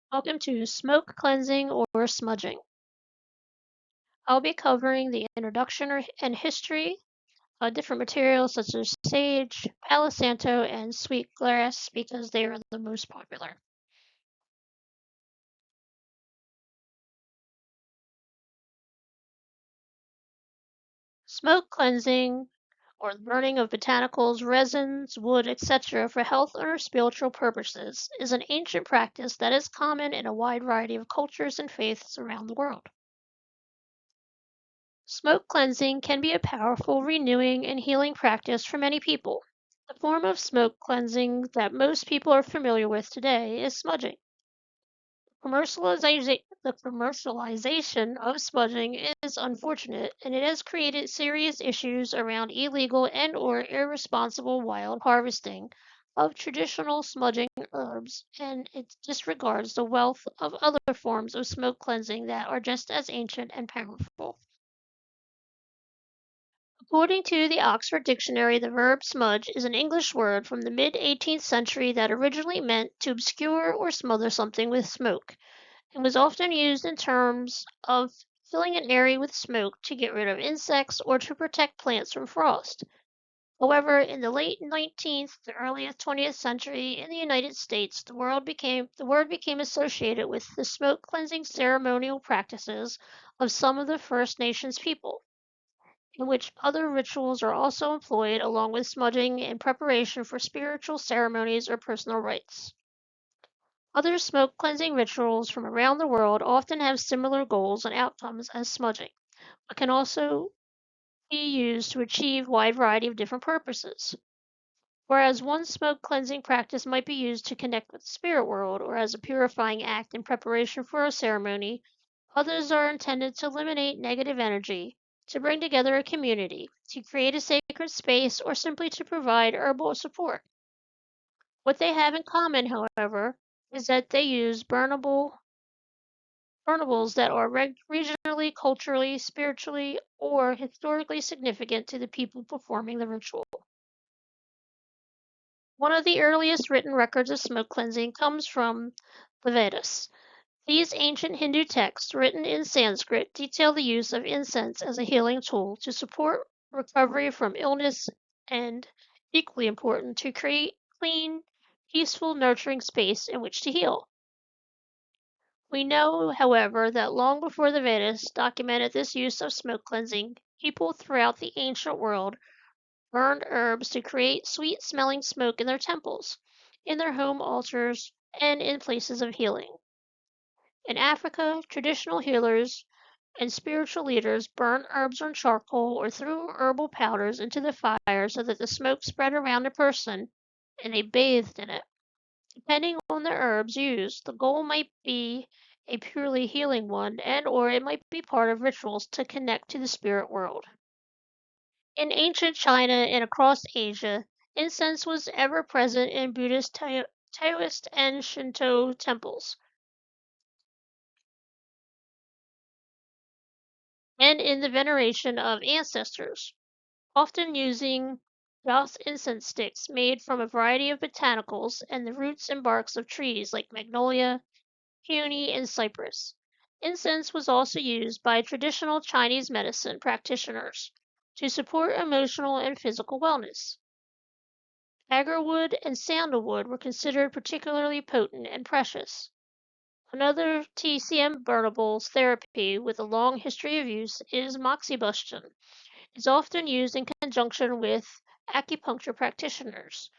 Welcome to smoke cleansing or smudging. I'll be covering the introduction and history of different materials such as sage, palo santo, and sweetgrass because they are the most popular. Smoke cleansing, or the burning of botanicals, resins, wood, etc., for health or spiritual purposes, is an ancient practice that is common in a wide variety of cultures and faiths around the world. Smoke cleansing can be a powerful, renewing, and healing practice for many people. The form of smoke cleansing that most people are familiar with today is smudging. The commercialization of smudging is unfortunate, and it has created serious issues around illegal and/or irresponsible wild harvesting of traditional smudging herbs, and it disregards the wealth of other forms of smoke cleansing that are just as ancient and powerful. According to the Oxford Dictionary, the verb smudge is an English word from the mid-18th century that originally meant to obscure or smother something with smoke, and was often used in terms of filling an area with smoke to get rid of insects or to protect plants from frost. However, in the late 19th to early 20th century in the United States, the word became associated with the smoke cleansing ceremonial practices of some of the First Nations people, in which other rituals are also employed along with smudging in preparation for spiritual ceremonies or personal rites. Other smoke cleansing rituals from around the world often have similar goals and outcomes as smudging, but can also be used to achieve a wide variety of different purposes. Whereas one smoke cleansing practice might be used to connect with the spirit world or as a purifying act in preparation for a ceremony, others are intended to eliminate negative energy, to bring together a community, to create a sacred space, or simply to provide herbal support. What they have in common, however, is that they use burnables that are regionally, culturally, spiritually, or historically significant to the people performing the ritual. One of the earliest written records of smoke cleansing comes from the Vedas. These ancient Hindu texts, written in Sanskrit, detail the use of incense as a healing tool to support recovery from illness and, equally important, to create clean, peaceful, nurturing space in which to heal. We know, however, that long before the Vedas documented this use of smoke cleansing, people throughout the ancient world burned herbs to create sweet smelling smoke in their temples, in their home altars, and in places of healing. In Africa, traditional healers and spiritual leaders burned herbs on charcoal or threw herbal powders into the fire so that the smoke spread around a person and they bathed in it. Depending on the herbs used, the goal might be a purely healing one and/or it might be part of rituals to connect to the spirit world. In ancient China and across Asia, incense was ever present in Buddhist, Taoist, and Shinto temples, and in the veneration of ancestors, often using Joss incense sticks made from a variety of botanicals and the roots and barks of trees like magnolia, peony, and cypress. Incense was also used by traditional Chinese medicine practitioners to support emotional and physical wellness. Agarwood and sandalwood were considered particularly potent and precious. Another TCM burnables therapy with a long history of use is moxibustion. It's often used in conjunction with acupuncture practitioners.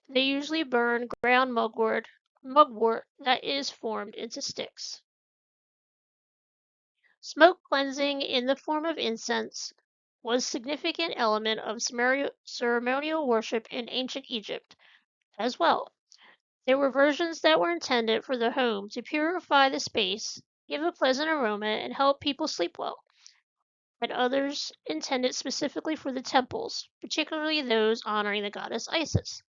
They usually burn ground mugwort that is formed into sticks. Smoke cleansing in the form of incense was a significant element of ceremonial worship in ancient Egypt as well. There were versions that were intended for the home to purify the space, give a pleasant aroma, and help people sleep well, and others intended specifically for the temples, particularly those honoring the goddess Isis.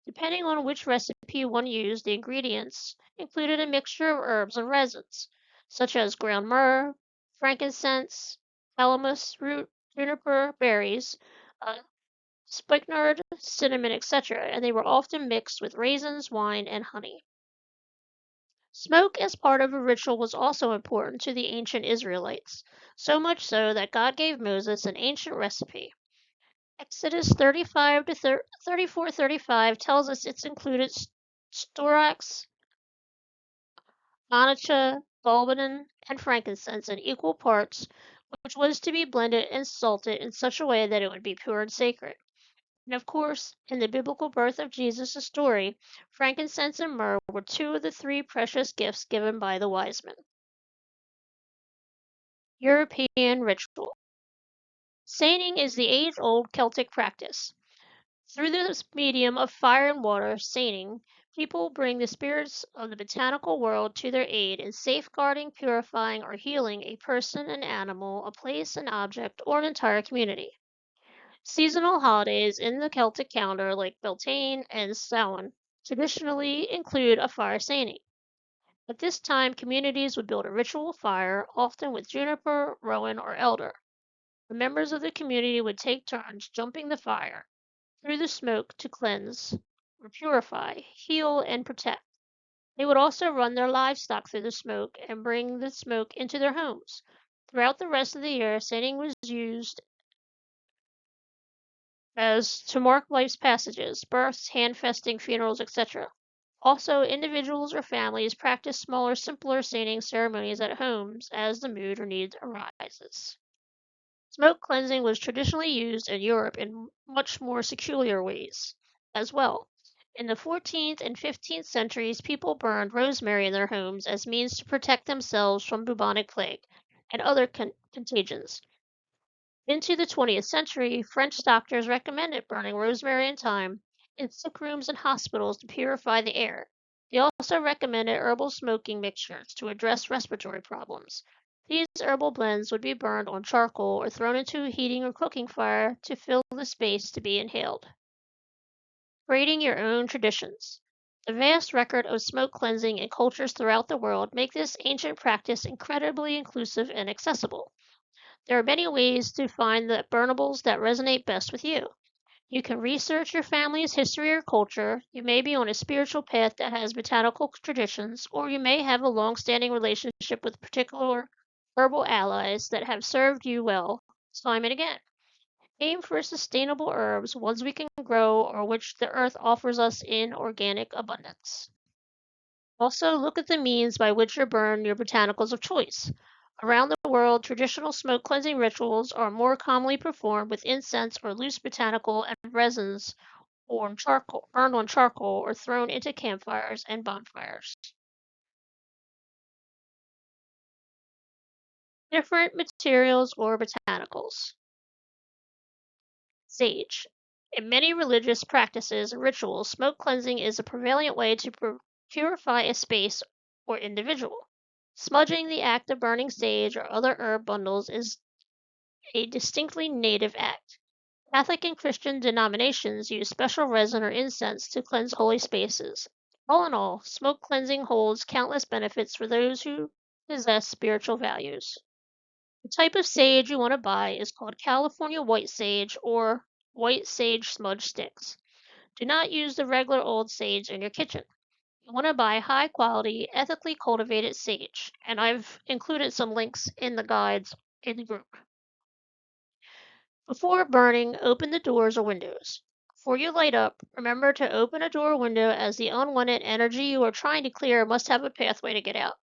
Depending on which recipe one used, the ingredients included a mixture of herbs and resins, such as ground myrrh, frankincense, calamus root, juniper berries, uh, spikenard, cinnamon, etc., and they were often mixed with raisins, wine, and honey. Smoke as part of a ritual was also important to the ancient Israelites, so much so that God gave Moses an ancient recipe. Exodus 35 to 34:35 tells us it's included storax, onycha, galbanum, and frankincense in equal parts, which was to be blended and salted in such a way that it would be pure and sacred. And of course, in the biblical birth of Jesus' story, frankincense and myrrh were two of the three precious gifts given by the wise men. European ritual. Sainting is the age-old Celtic practice. Through this medium of fire and water, sainting, people bring the spirits of the botanical world to their aid in safeguarding, purifying, or healing a person, an animal, a place, an object, or an entire community. Seasonal holidays in the Celtic calendar, like Beltane and Samhain, traditionally include a fire sainting. At this time, communities would build a ritual fire, often with juniper, rowan, or elder. The members of the community would take turns jumping the fire through the smoke to cleanse, or purify, heal, and protect. They would also run their livestock through the smoke and bring the smoke into their homes. Throughout the rest of the year, sainting was used as to mark life's passages, births, handfesting, funerals, etc. Also, individuals or families practice smaller, simpler sainting ceremonies at homes as the mood or need arises. Smoke cleansing was traditionally used in Europe in much more secular ways as well. In the 14th and 15th centuries, people burned rosemary in their homes as means to protect themselves from bubonic plague and other contagions. Into the 20th century, French doctors recommended burning rosemary and thyme in sick rooms and hospitals to purify the air. They also recommended herbal smoking mixtures to address respiratory problems. These herbal blends would be burned on charcoal or thrown into a heating or cooking fire to fill the space to be inhaled. Creating your own traditions. The vast record of smoke cleansing in cultures throughout the world make this ancient practice incredibly inclusive and accessible. There are many ways to find the burnables that resonate best with you. You can research your family's history or culture. You may be on a spiritual path that has botanical traditions, or you may have a long standing relationship with particular herbal allies that have served you well time and again. Aim for sustainable herbs, ones we can grow or which the earth offers us in organic abundance. Also, look at the means by which you burn your botanicals of choice. Around the world, traditional smoke cleansing rituals are more commonly performed with incense or loose botanical and resins or charcoal, burned on charcoal or thrown into campfires and bonfires. Different materials or botanicals. Sage. In many religious practices and rituals, smoke cleansing is a prevalent way to purify a space or individual. Smudging, the act of burning sage or other herb bundles, is a distinctly native act. Catholic and Christian denominations use special resin or incense to cleanse holy spaces. All in all, smoke cleansing holds countless benefits for those who possess spiritual values. The type of sage you want to buy is called California white sage or white sage smudge sticks. Do not use the regular old sage in your kitchen. You want to buy high quality, ethically cultivated sage, and I've included some links in the guides in the group. Before burning, open the doors or windows. Before you light up, remember to open a door or window as the unwanted energy you are trying to clear must have a pathway to get out.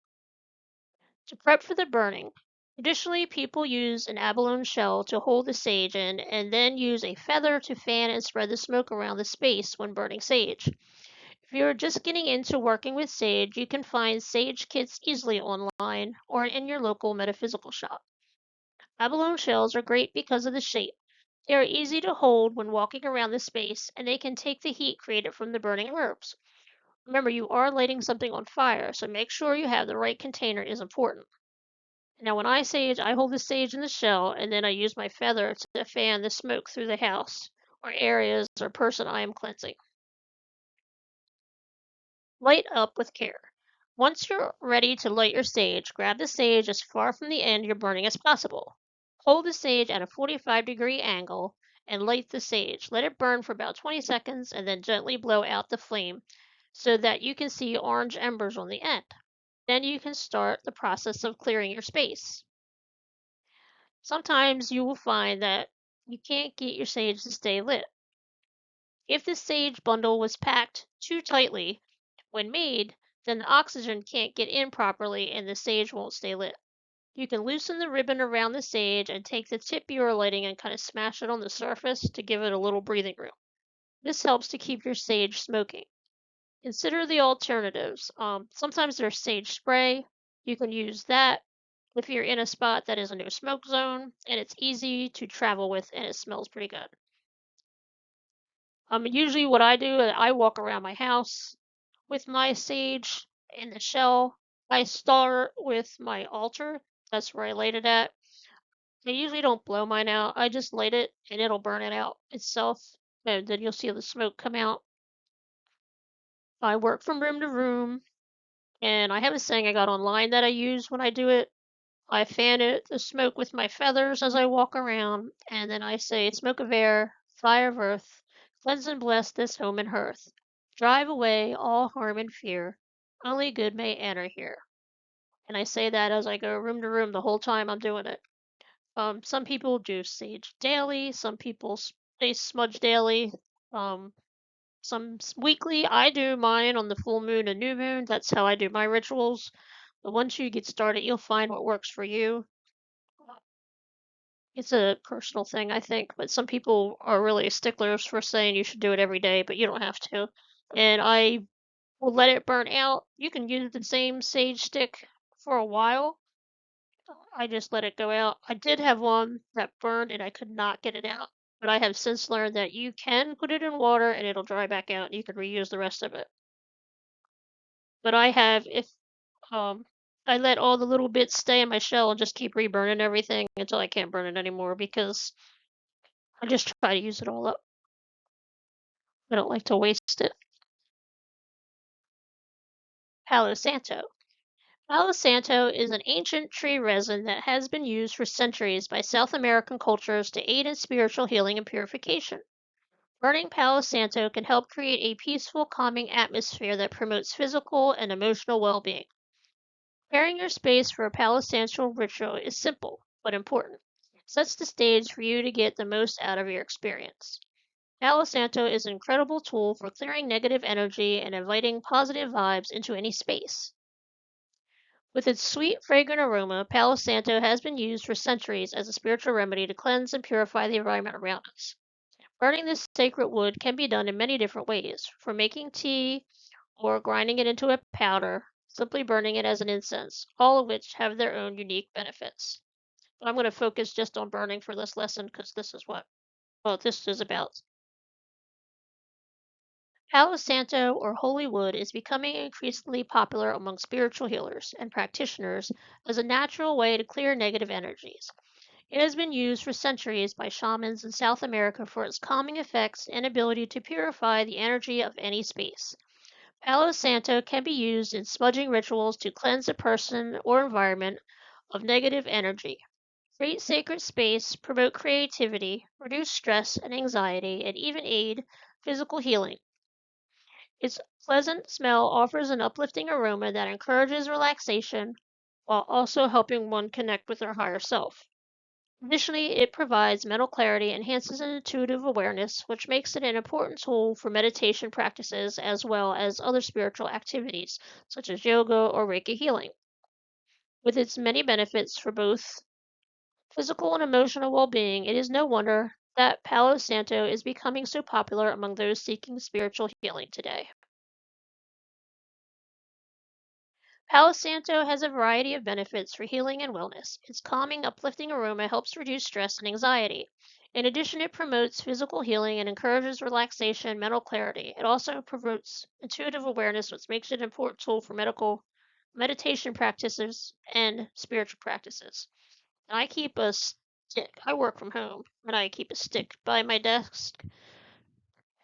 To prep for the burning, traditionally people use an abalone shell to hold the sage in and then use a feather to fan and spread the smoke around the space when burning sage. If you're just getting into working with sage, you can find sage kits easily online or in your local metaphysical shop. Abalone shells are great because of the shape. They are easy to hold when walking around the space, and they can take the heat created from the burning herbs. Remember, you are lighting something on fire, so make sure you have the right container is important. Now, when I sage, I hold the sage in the shell, and then I use my feather to fan the smoke through the house or areas or person I am cleansing. Light up with care. Once you're ready to light your sage, grab the sage as far from the end you're burning as possible. Hold the sage at a 45-degree angle and light the sage. Let it burn for about 20 seconds and then gently blow out the flame so that you can see orange embers on the end. Then you can start the process of clearing your space. Sometimes you will find that you can't get your sage to stay lit. If the sage bundle was packed too tightly when made, then the oxygen can't get in properly and the sage won't stay lit. You can loosen the ribbon around the sage and take the tip you are lighting and kind of smash it on the surface to give it a little breathing room. This helps to keep your sage smoking. Consider the alternatives. Sometimes there's sage spray. You can use that if you're in a spot that is a no smoke zone and it's easy to travel with and it smells pretty good. Usually what I do, I walk around my house with my sage in the shell. I start with my altar. That's where I light it at. I usually don't blow mine out. I just light it and it'll burn it out itself. And then you'll see the smoke come out. I work from room to room, and I have a saying I got online that I use when I do it. I fan it, the smoke with my feathers as I walk around, and then I say, Smoke of air, fire of earth, cleanse and bless this home and hearth. Drive away all harm and fear. Only good may enter here. And I say that as I go room to room the whole time I'm doing it. Some people do sage daily, some people they smudge daily, some weekly. I do mine on the full moon and new moon. That's how I do my rituals. But once you get started, you'll find what works for you. It's a personal thing, I think, but some people are really sticklers for saying you should do it every day, but you don't have to. And I will let it burn out. You can use the same sage stick for a while. I just let it go out. I did have one that burned and I could not get it out, but I have since learned that you can put it in water and it'll dry back out and you can reuse the rest of it. But I have, if um, I let all the little bits stay in my shell and just keep reburning everything until I can't burn it anymore because I just try to use it all up. I don't like to waste it. Palo Santo. Palo Santo is an ancient tree resin that has been used for centuries by South American cultures to aid in spiritual healing and purification. Burning Palo Santo can help create a peaceful, calming atmosphere that promotes physical and emotional well being. Preparing your space for a Palo Santo ritual is simple but important. It sets the stage for you to get the most out of your experience. Palo Santo is an incredible tool for clearing negative energy and inviting positive vibes into any space. With its sweet, fragrant aroma, Palo Santo has been used for centuries as a spiritual remedy to cleanse and purify the environment around us. Burning this sacred wood can be done in many different ways, from making tea or grinding it into a powder, simply burning it as an incense, all of which have their own unique benefits. But I'm going to focus just on burning for this lesson because this is what this is about. Palo Santo or holy wood is becoming increasingly popular among spiritual healers and practitioners as a natural way to clear negative energies. It has been used for centuries by shamans in South America for its calming effects and ability to purify the energy of any space. Palo Santo can be used in smudging rituals to cleanse a person or environment of negative energy, create sacred space, promote creativity, reduce stress and anxiety, and even aid physical healing. Its pleasant smell offers an uplifting aroma that encourages relaxation while also helping one connect with their higher self. Additionally, it provides mental clarity, enhances intuitive awareness, which makes it an important tool for meditation practices as well as other spiritual activities, such as yoga or Reiki healing. With its many benefits for both physical and emotional well being, it is no wonder that Palo Santo is becoming so popular among those seeking spiritual healing today. Palo Santo has a variety of benefits for healing and wellness. Its calming, uplifting aroma helps reduce stress and anxiety. In addition, it promotes physical healing and encourages relaxation and mental clarity. It also promotes intuitive awareness, which makes it an important tool for medical meditation practices and spiritual practices. And I keep a stick. I work from home, and I keep a stick by my desk.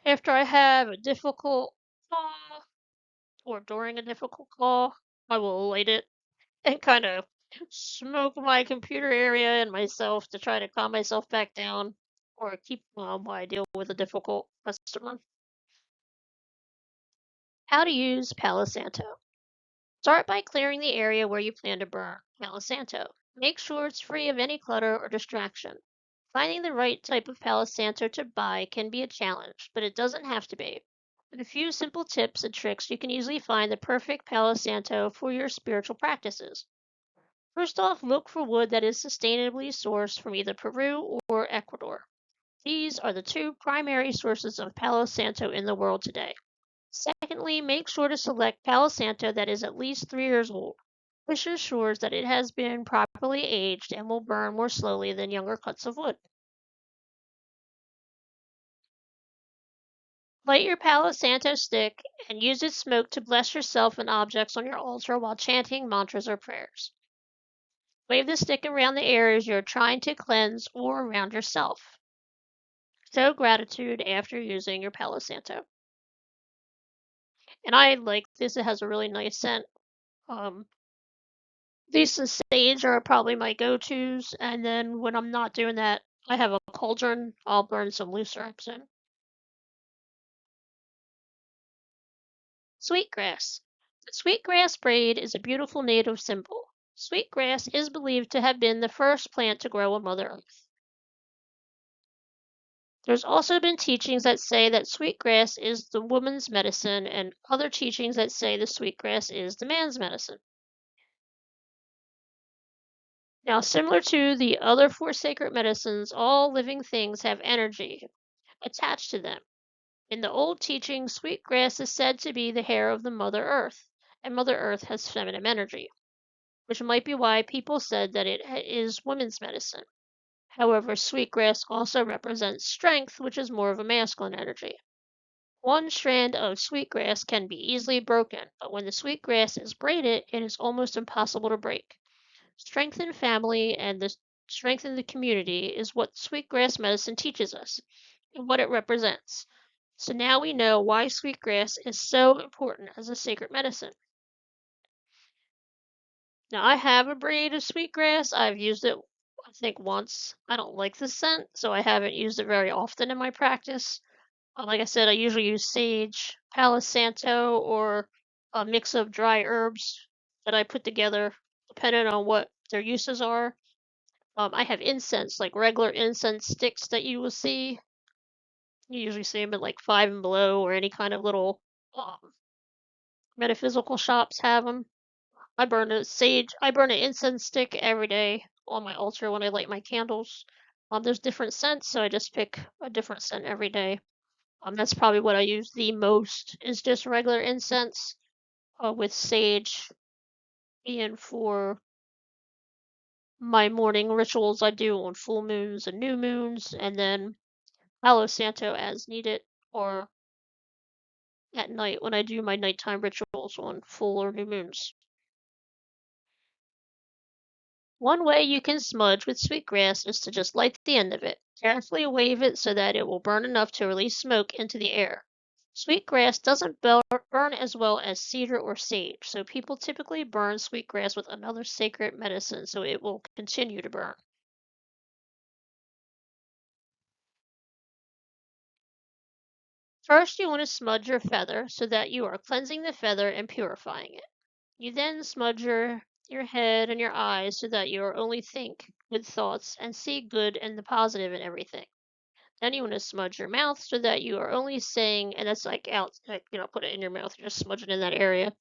After I have a difficult call or during a difficult call, I will light it and kind of smoke my computer area and myself to try to calm myself back down or keep calm while I deal with a difficult customer. How to use Palo Santo. Start by clearing the area where you plan to burn Palo Santo. Make sure it's free of any clutter or distraction. Finding the right type of Palo Santo to buy can be a challenge, but it doesn't have to be. With a few simple tips and tricks, you can easily find the perfect Palo Santo for your spiritual practices. First off, look for wood that is sustainably sourced from either Peru or Ecuador. These are the two primary sources of Palo Santo in the world today. Secondly, make sure to select Palo Santo that is at least 3 years old. This ensures that it has been properly aged and will burn more slowly than younger cuts of wood. Light your Palo Santo stick and use its smoke to bless yourself and objects on your altar while chanting mantras or prayers. Wave the stick around the areas you're trying to cleanse or around yourself. Show gratitude after using your Palo Santo. And I like this, it has a really nice scent. Um, These and sage are probably my go-tos, and then when I'm not doing that, I have a cauldron. I'll burn some loose herbs in. Sweetgrass. The sweetgrass braid is a beautiful native symbol. Sweetgrass is believed to have been the first plant to grow on Mother Earth. There's also been teachings that say that sweetgrass is the woman's medicine, and other teachings that say the sweetgrass is the man's medicine. Now, similar to the other four sacred medicines, all living things have energy attached to them. In the old teaching, sweetgrass is said to be the hair of the Mother Earth, and Mother Earth has feminine energy, which might be why people said that it is women's medicine. However, sweetgrass also represents strength, which is more of a masculine energy. One strand of sweetgrass can be easily broken, but when the sweetgrass is braided, it is almost impossible to break. Strength in family and the strength in the community is what sweetgrass medicine teaches us and what it represents. So now we know why sweetgrass is so important as a sacred medicine. Now I have a braid of sweetgrass. I've used it, I think, once. I don't like the scent, so I haven't used it very often in my practice. Like I said, I usually use sage, Palo Santo, or a mix of dry herbs that I put together, depending on what their uses are. I have incense, like regular incense sticks that you will see. You usually see them at like Five and Below or any kind of little metaphysical shops have them. I burn an incense stick every day on my altar when I light my candles. There's different scents, so I just pick a different scent every day. That's probably what I use the most is just regular incense, with sage being for my morning rituals I do on full moons and new moons, and then Palo Santo as needed, or at night when I do my nighttime rituals on full or new moons. One way you can smudge with sweetgrass is to just light the end of it. Carefully wave it so that it will burn enough to release smoke into the air. Sweetgrass doesn't burn as well as cedar or sage, so people typically burn sweetgrass with another sacred medicine so it will continue to burn. First, you want to smudge your feather so that you are cleansing the feather and purifying it. You then smudge your head and your eyes so that you are only think good thoughts and see good and the positive in everything. Then you want to smudge your mouth so that you are only saying, and that's like out, like, put it in your mouth, you're just smudging in that area,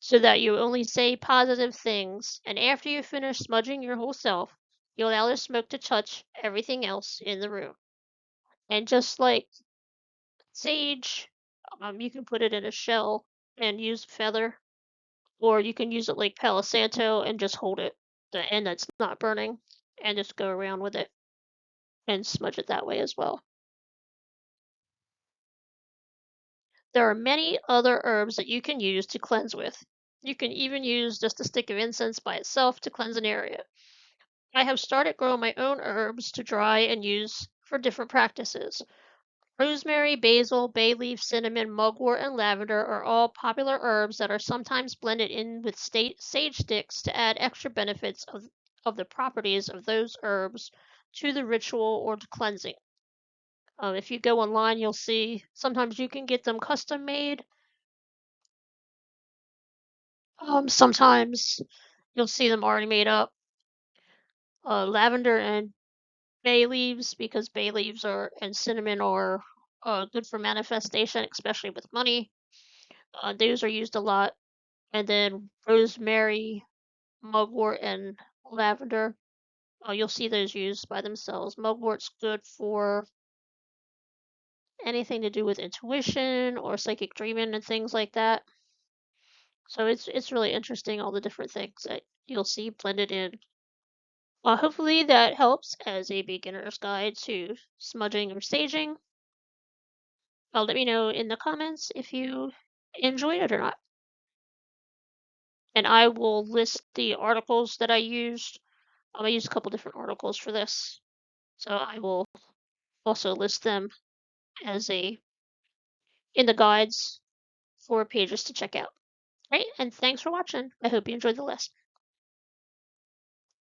so that you only say positive things. And after you finish smudging your whole self, you allow the smoke to touch everything else in the room. And just like sage, you can put it in a shell and use feather, or you can use it like Palo Santo and just hold it, the end that's not burning, and just go around with it and smudge it that way as well. There are many other herbs that you can use to cleanse with. You can even use just a stick of incense by itself to cleanse an area. I have started growing my own herbs to dry and use for different practices. Rosemary, basil, bay leaf, cinnamon, mugwort, and lavender are all popular herbs that are sometimes blended in with sage sticks to add extra benefits of the properties of those herbs to the ritual or to cleansing. If you go online, you'll see sometimes you can get them custom made. Sometimes you'll see them already made up. Lavender and bay leaves, because bay leaves are and cinnamon are good for manifestation, especially with money. Those are used a lot. And then rosemary, mugwort, and lavender. You'll see those used by themselves. Mugwort's good for anything to do with intuition or psychic dreaming and things like that. So it's really interesting, all the different things that you'll see blended in. Hopefully that helps as a beginner's guide to smudging or staging. Let me know in the comments if you enjoyed it or not. And I will list the articles that I used. I used a couple different articles for this, so I will also list them as a in the guides for pages to check out. Right, and thanks for watching. I hope you enjoyed the list.